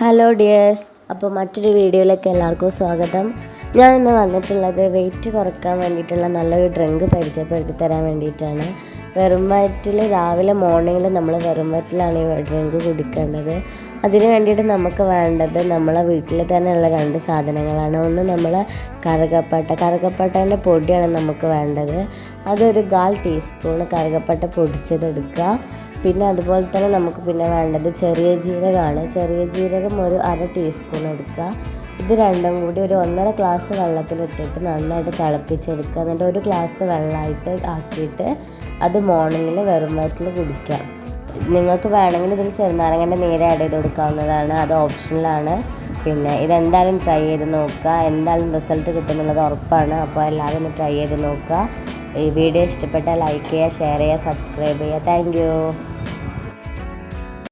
Hello dears, അപ്പോൾ മറ്റൊരു വീഡിയോയിലേക്ക് എല്ലാവർക്കും സ്വാഗതം. ഞാൻ ഇന്ന് വന്നിട്ടുള്ളത് വെയിറ്റ് കുറയ്ക്കാൻ വേണ്ടിയിട്ടുള്ള നല്ലൊരു ഡ്രിങ്ക് പരിചയപ്പെടുത്തി തരാൻ വേണ്ടിയിട്ടാണ്. വെറും വയറ്റിൽ രാവിലെ മോർണിംഗിൽ നമ്മൾ വെറും വയറ്റിലാണ് ഈ ഡ്രിങ്ക് കുടിക്കേണ്ടത്. അതിന് വേണ്ടിയിട്ട് നമുക്ക് വേണ്ടത് നമ്മളെ വീട്ടിൽ തന്നെയുള്ള രണ്ട് സാധനങ്ങളാണ്. ഒന്ന് നമ്മൾ കറുകപ്പട്ടേൻ്റെ പൊടിയാണ് നമുക്ക് വേണ്ടത്. അതൊരു 1/4 ടീസ്പൂൺ കറുകപ്പട്ട പൊടിച്ചതെടുക്കുക. പിന്നെ അതുപോലെ തന്നെ നമുക്ക് പിന്നെ വേണ്ടത് ചെറിയ ജീരകമാണ്. ചെറിയ ജീരകം ഒരു 1/2 ടീസ്പൂൺ എടുക്കുക. ഇത് രണ്ടും കൂടി ഒരു 1.5 ഗ്ലാസ് വെള്ളത്തിലിട്ടിട്ട് നന്നായിട്ട് തിളപ്പിച്ചെടുക്കുക. എന്നിട്ട് ഒരു ഗ്ലാസ് വെള്ളമായിട്ട് ആക്കിയിട്ട് അത് മോർണിംഗിൽ വെറും വയറ്റിൽ കുടിക്കുക. നിങ്ങൾക്ക് വേണമെങ്കിൽ ഇതിൽ ചെറുനാരങ്ങൻ്റെ നീര് ആഡ് ചെയ്ത് കൊടുക്കാവുന്നതാണ്, അത് ഓപ്ഷണലാണ്. പിന്നെ ഇതെന്തായാലും ട്രൈ ചെയ്ത് നോക്കുക, എന്തായാലും റിസൾട്ട് കിട്ടുന്നുള്ളത് ഉറപ്പാണ്. അപ്പോൾ എല്ലാവരും ഒന്ന് ട്രൈ ചെയ്ത് നോക്കുക. ഈ വീഡിയോ ഇഷ്ടപ്പെട്ടാൽ ലൈക്ക് ചെയ്യുക, ഷെയർ ചെയ്യുക, സബ്സ്ക്രൈബ് ചെയ്യുക. Thank you.